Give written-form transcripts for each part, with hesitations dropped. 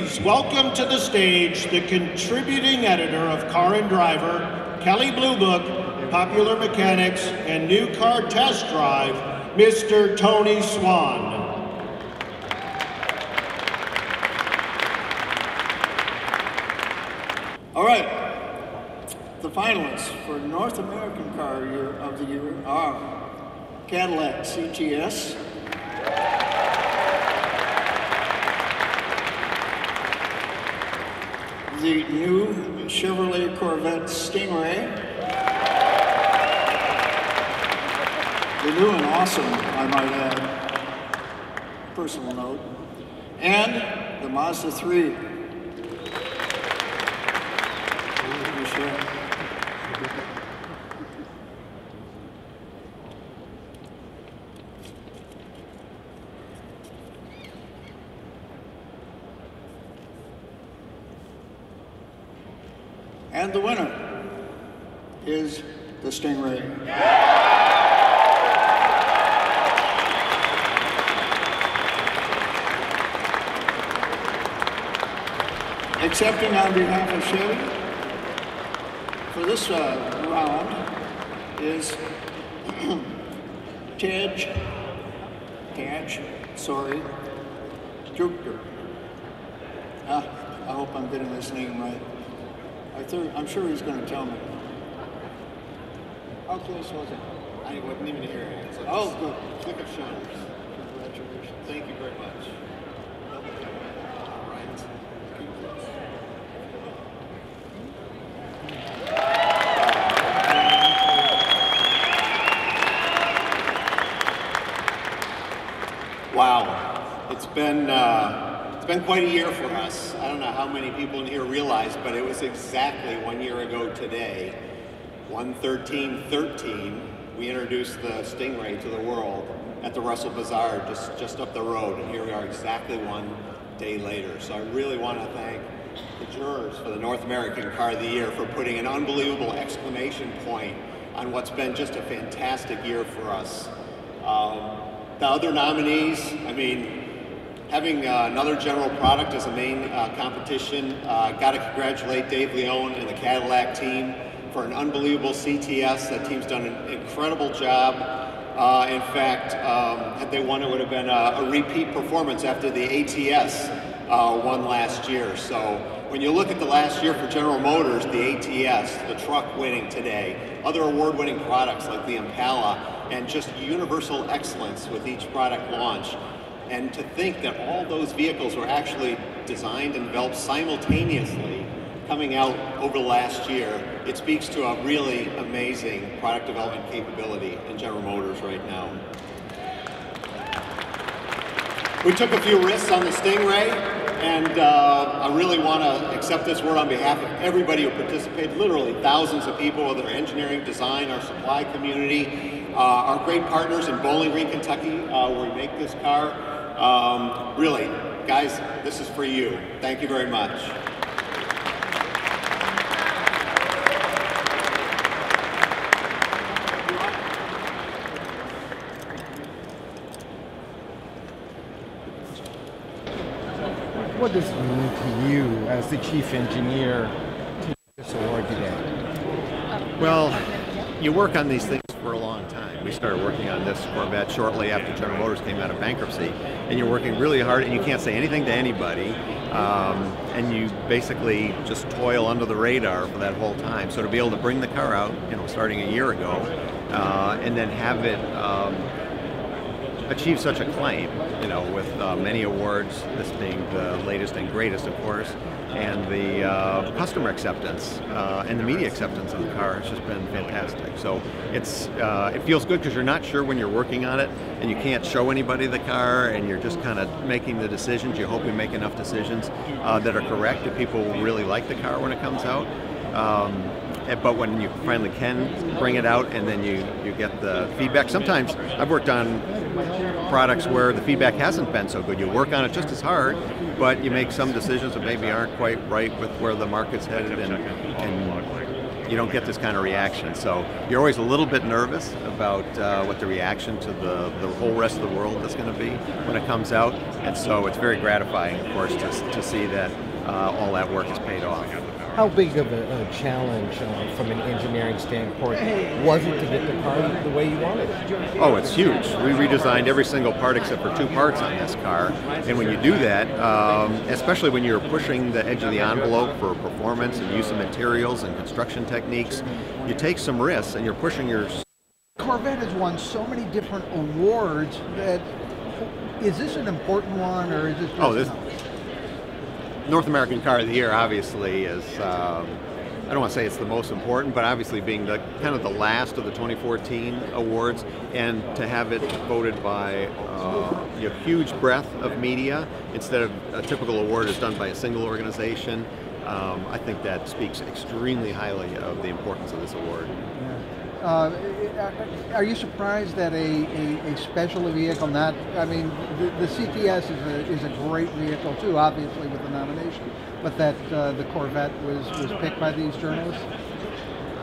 please welcome to the stage the contributing editor of Car and Driver, Kelley Blue Book, Popular Mechanics, and New Car Test Drive, Mr. Tony Swan. All right, the finalists for North American Car of the Year are Cadillac CTS, the new Chevrolet Corvette Stingray, the new and awesome, I might add, personal note, and the Mazda 3. And the winner is the Stingray. Accepting on behalf of Chevy for this round is Taj Jupiter. I hope I'm getting this name right. I'm sure he's going to tell me. How close was it? I wasn't even here. So oh, good. Click of shoulders. Congratulations. Thank you very much. All right. Wow. It's been quite a year for us. I don't know how many people in here realize, but it was exactly 1 year ago today, 1/13/13, we introduced the Stingray to the world at the Russell Bazaar just up the road, and here we are exactly 1 day later. So I really want to thank the jurors for the North American Car of the Year for putting an unbelievable exclamation point on what's been just a fantastic year for us. The other nominees, I mean, having another general product as a main competition, got to congratulate Dave Leone and the Cadillac team for an unbelievable CTS. That team's done an incredible job. In fact, had they won, it would have been a repeat performance after the ATS won last year. So when you look at the last year for General Motors, the ATS, the truck winning today, other award-winning products like the Impala, and just universal excellence with each product launch. And to think that all those vehicles were actually designed and developed simultaneously coming out over the last year, it speaks to a really amazing product development capability in General Motors right now. We took a few risks on the Stingray, and I really want to accept this word on behalf of everybody who participated, literally thousands of people, whether engineering, design, our supply community, our great partners in Bowling Green, Kentucky, where we make this car. Really, guys, this is for you. Thank you very much. What does it mean to you as the chief engineer to get this award today? Well, you work on these things for a long time. We started working on this Corvette shortly after General Motors came out of bankruptcy, and you're working really hard, and you can't say anything to anybody, and you basically just toil under the radar for that whole time. So to be able to bring the car out, starting a year ago, and then have it achieve such acclaim, with many awards, this being the latest and greatest, of course, and the customer acceptance and the media acceptance of the car has just been fantastic. So it feels good because you're not sure when you're working on it, and you can't show anybody the car, and you're just kind of making the decisions. You hope you make enough decisions that are correct, that people will really like the car when it comes out. But when you finally can bring it out and then you get the feedback, sometimes I've worked on products where the feedback hasn't been so good. You work on it just as hard, but you make some decisions that maybe aren't quite right with where the market's headed, and you don't get this kind of reaction. So you're always a little bit nervous about what the reaction to the whole rest of the world is going to be when it comes out. And so it's very gratifying, of course, to see that all that work has paid off. How big of a challenge from an engineering standpoint was it to get the car the way you wanted it? Oh, it's huge. We redesigned every single part except for 2 parts on this car. And when you do that, especially when you're pushing the edge of the envelope for performance and use of materials and construction techniques, you take some risks and you're pushing your... Corvette has won so many different awards that, is this an important one, or is this just North American Car of the Year obviously is, I don't want to say it's the most important, but obviously being the kind of the last of the 2014 awards, and to have it voted by a huge breadth of media instead of a typical award is done by a single organization, I think that speaks extremely highly of the importance of this award. Are you surprised that a special vehicle, not, I mean, the CTS is a great vehicle too, obviously, with the nomination, but that the Corvette was picked by these journalists?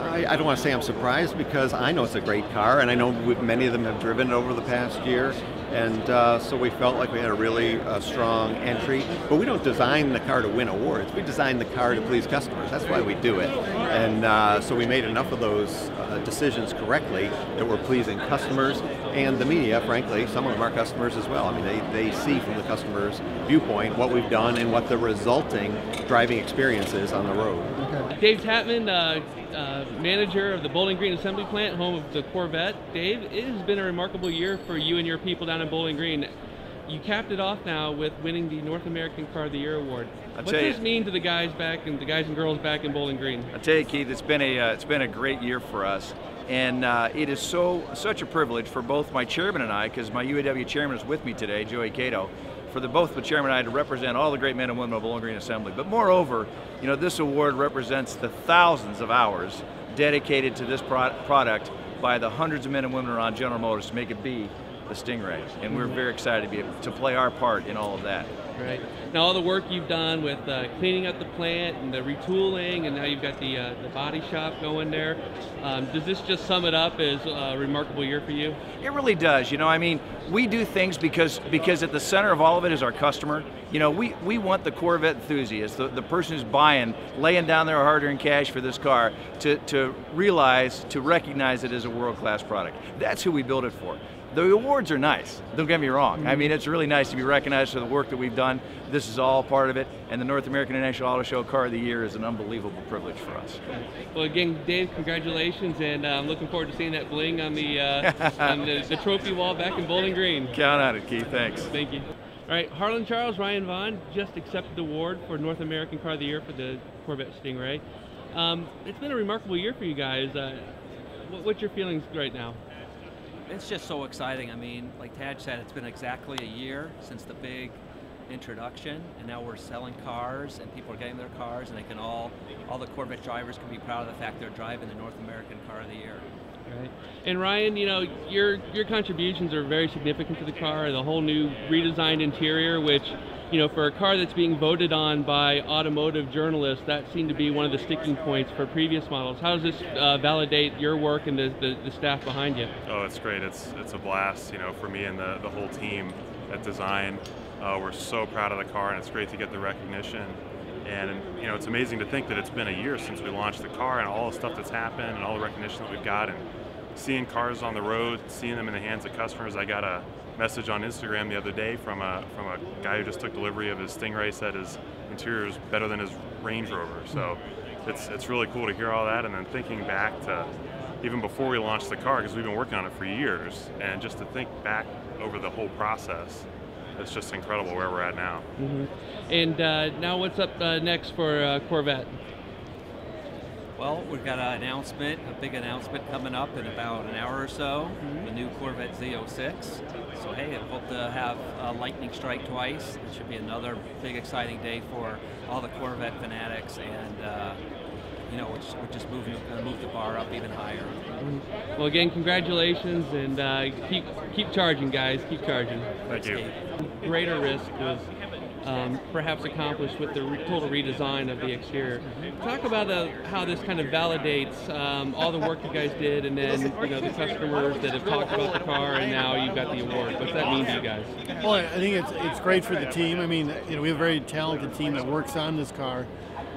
I don't want to say I'm surprised, because I know it's a great car, and I know many of them have driven it over the past year, and so we felt like we had a really strong entry. But we don't design the car to win awards. We design the car to please customers. That's why we do it. And so we made enough of those decisions correctly that we're pleasing customers and the media, frankly. Some of them are customers as well. I mean, they see from the customer's viewpoint what we've done and what the resulting driving experience is on the road. Okay. Dave Tatman, manager of the Bowling Green Assembly Plant, home of the Corvette. Dave, it has been a remarkable year for you and your people down in Bowling Green. You capped it off now with winning the North American Car of the Year award. What does this mean to the guys and girls back in Bowling Green? I tell you, Keith, it's been a great year for us, and it is such a privilege for both my chairman and I, because my UAW chairman is with me today, Joey Cato, for both the chairman and I to represent all the great men and women of Bowling Green Assembly. But moreover, you know, this award represents the thousands of hours dedicated to this product by the hundreds of men and women around General Motors to make it be the Stingray, and we're very excited to be able to play our part in all of that. Right. Now, all the work you've done with cleaning up the plant and the retooling, and now you've got the body shop going there. Does this just sum it up as a remarkable year for you? It really does. You know, I mean, we do things because at the center of all of it is our customer. You know, we want the Corvette enthusiast, the person who's laying down their hard-earned cash for this car, to recognize it as a world-class product. That's who we build it for. The awards are nice, don't get me wrong. I mean, it's really nice to be recognized for the work that we've done. This is all part of it, and the North American International Auto Show Car of the Year is an unbelievable privilege for us. Well, again, Dave, congratulations, and I'm looking forward to seeing that bling on the trophy wall back in Bowling Green. Count on it, Keith, thanks. Thank you. All right, Harlan Charles, Ryan Vaughn just accepted the award for North American Car of the Year for the Corvette Stingray. It's been a remarkable year for you guys. What's your feelings right now? It's just so exciting. I mean, like Tad said, it's been exactly a year since the big introduction, and now we're selling cars, and people are getting their cars, and they can all the Corvette drivers can be proud of the fact they're driving the North American Car of the Year. Right. And Ryan, you know, your contributions are very significant to the car. The whole new redesigned interior, which, you know, for a car that's being voted on by automotive journalists, that seemed to be one of the sticking points for previous models. How does this validate your work and the staff behind you? Oh, it's great. It's a blast, you know, for me and the whole team at design. We're so proud of the car, and it's great to get the recognition. And you know, it's amazing to think that it's been a year since we launched the car, and all the stuff that's happened and all the recognition that we've got, and seeing cars on the road, seeing them in the hands of customers. I got a message on Instagram the other day from a guy who just took delivery of his Stingray, said his interior is better than his Range Rover. So it's really cool to hear all that, and then thinking back to even before we launched the car, because we've been working on it for years, and just to think back over the whole process, it's just incredible where we're at now. Mm-hmm. And now what's up next for Corvette? Well, we've got an announcement, a big announcement coming up in about an hour or so, the new Corvette Z06. So hey, I hope to have a lightning strike twice. It should be another big exciting day for all the Corvette fanatics, and you know, we're just move the bar up even higher. Well, again, congratulations, and keep charging, guys. Keep charging. Thank you. Greater risk was perhaps accomplished with the total redesign of the exterior. Talk about how this kind of validates all the work you guys did, and then the customers that have talked about the car, and now you've got the award. What's that mean to you guys? Well, I think it's great for the team. I mean, we have a very talented team that works on this car.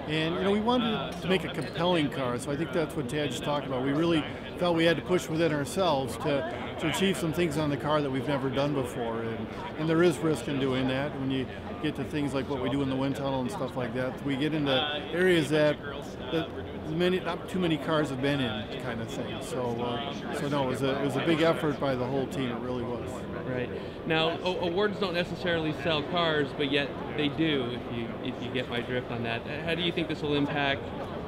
And we wanted to make a compelling car, so I think that's what Tad just talked about. We really felt we had to push within ourselves to achieve some things on the car that we've never done before. And there is risk in doing that. When you get to things like what we do in the wind tunnel and stuff like that, we get into areas that not too many cars have been in, kind of thing. So no, it was a big effort by the whole team. It really was. Right. Now, awards don't necessarily sell cars, but yet they do. If you get my drift on that, how do you think this will impact,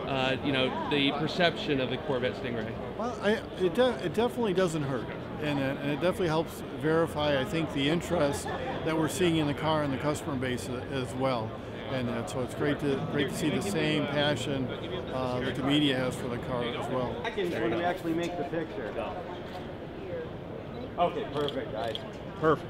the perception of the Corvette Stingray? Well, it definitely doesn't hurt, and it definitely helps verify, I think, the interest that we're seeing in the car and the customer base as well. And so it's great to see the same passion that the media has for the car as well. When we actually make the picture. Okay, perfect, guys. Perfect.